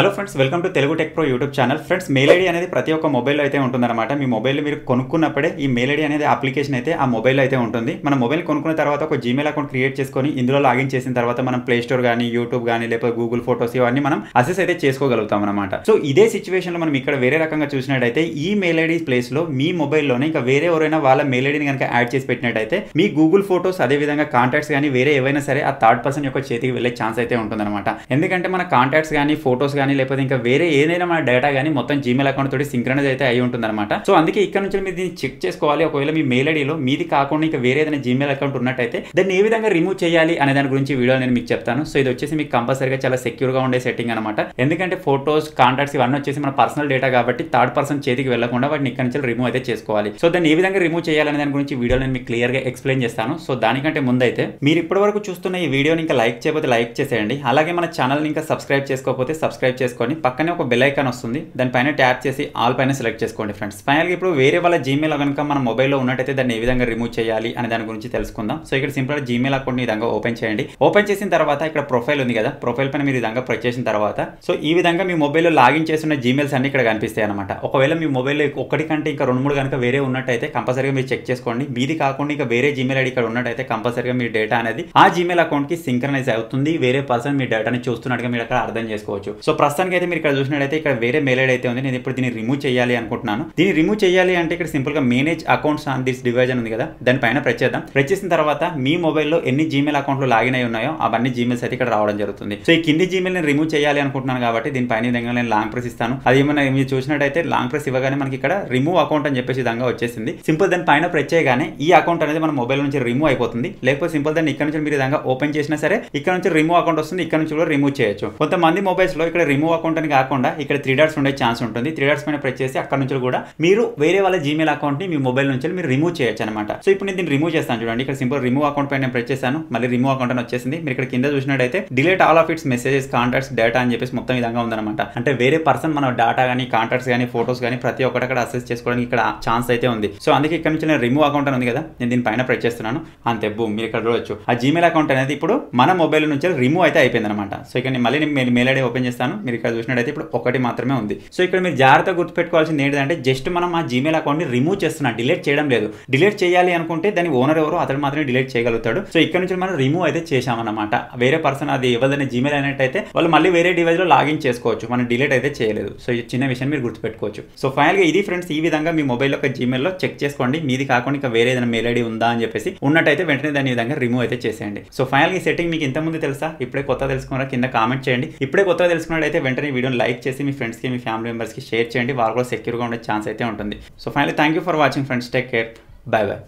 Hello friends, welcome to Telugu tech pro YouTube channel. Friends, mail ID అనేది ప్రతి ఒక్క మొబైల్లో అయితే ఉంటుందన్నమాట. మీ మొబైల్ మీరు కొనుక్కున్నప్పుడే ఈ మెయిల్ ఐడి అనేది అప్లికేషన్ అయితే ఆ మొబైల్లో అయితే ఉంటుంది. మన మొబైల్ కొనుక్కున్న తర్వాత ఒక జీమెయిల్ అకౌంట్ క్రియేట్ చేసుకొని ఇందులో లాగిన్ చేసిన తర్వాత మనం ప్లే స్టోర్ కానీ యూట్యూబ్ కానీ లేకపోతే గూగుల్ ఫోటోస్ ఇవన్నీ మనం అసెస్ అయితే చేసుకోగలుగుతాం అనమాట. సో ఇదే సిచ్యువేషన్లో మనం ఇక్కడ వేరే రకంగా చూసినట్టయితే ఈ మెయిల్ ఐడి ప్లేస్లో మీ మొబైల్లోనే ఇంకా వేరే ఎవరైనా వాళ్ళ మెయిల్ ఐడిని కనుక యాడ్ చేసి పెట్టినట్టయితే మీ గూగుల్ ఫోటోస్ అదేవిధంగా కాంటాక్ట్స్ కానీ వేరే ఏవైనా సరే ఆ థర్డ్ పర్సన్ యొక్క చేతికి వెళ్ళే ఛాన్స్ అయితే ఉంటుందన్నమాట. ఎందుకంటే మన కాంటాక్ట్స్ కానీ ఫోటోస్ కానీ లేకపోతే ఇంకా వేరే ఏదైనా మన డేటా కానీ మొత్తం జీమెయిల్ అకౌంట్ తోటి సింక్రనైజ్ అయితే అయి ఉంటుందన్నమాట. సో అందుకే ఇక్కడ నుంచి మీరు దీన్ని చెక్ చేసుకోవాలి. ఒకవేళ మీ మెయిల్ ఐడిలో మీది కాకుండా ఇంకా వేరే ఏదైనా జీమెయిల్ అకౌంట్ ఉన్నట్టయితే దాన్ని ఏ విధంగా రిమూవ్ చేయాలి అనే దాని గురించి వీడియో నేను మీకు చెప్తాను. సో ఇది వచ్చేసి మీకు కంపల్సరీగా చాలా సెక్యూర్ గా ఉండే సెట్టింగ్ అనమాట. ఎందుకంటే ఫోటోస్ కాంటాక్ట్స్ ఇవన్నీ వచ్చేసి మన పర్సనల్ డేటా కాబట్టి థర్డ్ పర్సన్ చేతికి వెళ్లకుండా వాటిని ఇక్కడ నుంచి రిమూవ్ అయితే చేసుకోవాలి. సో దాన్ని ఏ విధంగా రిమూవ్ చేయాలనే దాని గురించి వీడియో నేను మీకు క్లియర్ గా ఎక్స్ప్లెయిన్ చేస్తాను. సో దానికంటే ముందు అయితే మీరు ఇప్పటివరకు చూస్తున్న ఈ వీడియోని ఇంకా లైక్ చేయకపోతే లైక్ చేసేయండి. అలాగే మన ఛానల్ ఇంకా సబ్స్క్రైబ్ చేసుకోకపోతే సబ్స్క్రైబ్ చేసుకొని పక్కనే ఒక బెల్ ఐకాన్ వస్తుంది, దానిపైన ట్యాప్ చేసి ఆల్ పైన సెలెక్ట్ చేసుకోండి ఫ్రెండ్స్. ఫైనల్గా ఇప్పుడు వేరే వాళ్ళ జీమెయిల్ కనుక మన మొబైల్లో ఉన్నట్టయితే దాన్ని ఏ విధంగా రిమూవ్ చేయాలి అనే దాని గురించి తెలుసుకుందాం. సో ఇక్కడ సింపుల్గా జీమెయిల్ అకౌంట్ ఈ విధంగా ఓపెన్ చేయండి. ఓపెన్ చేసిన తర్వాత ఇక్కడ ప్రొఫైల్ ఉంది కదా, ప్రొఫైల్ పైన మీరు ఈ విధంగా ప్రెస్ చేసిన తర్వాత సో ఈ విధంగా మీ మొబైల్లో లాగిన్ చేస్తున్న జీమెయిల్స్ అన్ని ఇక్కడ కనిపిస్తాయి అనమాట. ఒకవేళ మీ మొబైల్లో ఒకటి కంటే ఇంకా 2-3 కనుక వేరే ఉన్నట్టయితే కంపల్సరీగా మీరు చెక్ చేసుకోండి. మీది కాకుండా ఇంకా వేరే జీమెయిల్ ఐడి ఇక్కడ ఉన్నట్టయితే కంపల్సరీగా మీ డేటా అనేది ఆ జీమెయిల్ అకౌంట్ కి సింక్రనైజ్ అవుతుంది. వేరే పర్సన్ మీ డేటాని చూస్తున్నట్టుగా మీరు అక్కడ అర్థం చేసుకోవచ్చు. సో ప్రస్తుతానికి అయితే మీరు ఇక్కడ చూసినట్టయితే ఇక్కడ వేరే మెయిల్ ఐడి అయితే ఉంది. నేను ఇప్పుడు దీన్ని రిమూవ్ చేయాలి అనుకుంటున్నాను. దీన్ని రిమూవ్ చేయాలి అంటే ఇక్కడ సింపుల్ గా manage accounts on this device ఉంది కదా, దానిపైన ప్రెస్ చేద్దాం. ప్రెస్ చేసిన తర్వాత మీ మొబైల్లో ఎన్ని జీమెయిల్ అకౌంట్లు లాగిన్ అయి ఉన్నాయో అవన్నీ జీమెయిల్స్ అయితే ఇక్కడ రావడం జరుగుతుంది. సో ఈ కింది జీమెయిల్ నేను రిమూవ్ చేయాలి అనుకుంటున్నాను కాబట్టి దీనిపైన విధంగా నేను లాంగ్ ప్రెస్ ఇస్తాను. అది ఏమన్నా మీరు చూసినట్టయితే లాంగ్ ప్రెస్ ఇవ్వగానే మనకి ఇక్కడ రిమూవ్ అకౌంట్ అని చెప్పేసి విధంగా వచ్చేసింది. సింపుల్ దాని పైన ప్రెస్ చేయగానే ఈ అకౌంట్ అనేది మన మొబైల్ నుంచి రిమూవ్ అయిపోతుంది. లేకపోతే సింపుల్ దాన్ని ఇక్కడ నుంచి మీరు విధంగా ఓపెన్ చేసినా సరే ఇక్కడ నుంచి రిమూవ్ అకౌంట్ వస్తుంది, ఇక్కడ నుంచి కూడా రిమూవ్ చేయొచ్చు. కొంతమంది మొబైల్స్ లో ఇక్కడ రిమూవ్ అకౌంట్ అని కాకుండా ఇక్కడ 3 డాట్స్ ఉండే ఛాన్స్ ఉంటుంది. 3 డాట్స్ పైన ప్రెస్ చేసి అక్కడ నుంచి కూడా మీరు వేరే వాళ్ళ జీమెయిల్ అకౌంట్ ని మీ మొబైల్ నుంచి మీరు రిమూవ్ చేయొచ్చు అనమాట. సో ఇప్పుడు నేను దీన్ని రిమూవ్ చేస్తాను చూడండి. ఇక్కడ సింపుల్ రిమూవ్ అకౌంట్ పైన ప్రెస్ చేశాను, మళ్ళీ రిమూవ్ అకౌంట్ అని వచ్చేసింది. మీరు ఇక్కడ కింద చూసినట్టయితే delete all of it's messages contacts data అని చెప్పేసి మొత్తం విధంగా ఉందన్నమాట. అంటే వేరే పర్సన్ మన డేటా కానీ కాంటాక్ట్స్ కానీ ఫోటోస్ కానీ ప్రతి ఒక్కటి అక్కడ అసెస్ చేసుకోవడానికి ఇక్కడ ఛాన్స్ అయితే ఉంది. సో అందుకే ఇక్కడ నుంచి నేను రిమూవ్ అకౌంట్ అని ఉంది కదా, నేను దీని పైన ప్రెస్ చేస్తున్నాను. అంతే, బూమ్, మీరు ఇక్కడ చూడొచ్చు ఆ జీమెయిల్ అకౌంట్ అనేది ఇప్పుడు మన మొబైల్ నుంచి రిమూవ్ అయితే అయిపోయింది అనమాట. సో ఇక్కడ మళ్ళీ నేను మెయిల్ ఐడి ఓపెన్ చేస్తాను. మీరు ఇక్కడ చూసినట్టయితే ఇప్పుడు ఒకటి మాత్రమే ఉంది. సో ఇక్కడ మీరు జాగ్రత్తగా గుర్తుపెట్టుకోవాల్సింది ఏంటంటే జస్ట్ మనం ఆ జీమెయిల్ అకౌంట్ ని రిమూవ్ చేస్తున్నాం, డిలీట్ చేయడం లేదు. డిలీట్ చేయాలి అనుకుంటే దాని ఓనర్ ఎవరో అతడు మాత్రమే డిలీట్ చేయగలుగుతాడు. సో ఇక్కడ నుంచి మనం రిమూవ్ అయితే చేశామన్నమాట. వేరే పర్సన్ అది ఎవరైనా జీమెయిల్ అయినట్టయితే వాళ్ళు మళ్ళీ వేరే డివైస్ లో లాగిన్ చేసుకోవచ్చు, మనం డిలీట్ అయితే చేయలేదు. సో ఈ చిన్న విషయం మీరు గుర్తుపెట్టుకోవచ్చు. సో ఫైనల్ గా ఇది ఫ్రెండ్స్, ఈ విధంగా మీ మొబైల్ యొక్క జీమెయిల్ లో చెక్ చేసుకోండి. మీది కాకుండా ఇంకా వేరే ఏదైనా మెయిల్ ఐడి ఉందా అని చెప్పేసి ఉన్నట్టయితే వెంటనే దాని విధంగా రిమూవ్ అయితే చేసేయండి. సో ఫైనల్ ఈ సెట్టింగ్ మీకు ఇంతకుముందు తెలుసా, ఇప్పుడే కొత్త తెలుసుకున్నారా కింద కామెంట్ చేయండి. ఇప్పుడే కొత్తగా తెలుసుకున్నట్టయితే వెంటనే వీడియోని లైక్ చేసి మీ ఫ్రెండ్స్ కి మీ ఫ్యామిలీ మెంబర్స్ కి షేర్ చేయండి. వాళ్ళు కూడా సెక్యూర్ గా ఉండే ఛాన్స్ అయితే ఉంటుంది. So finally thank you for watching friends, take care, by by.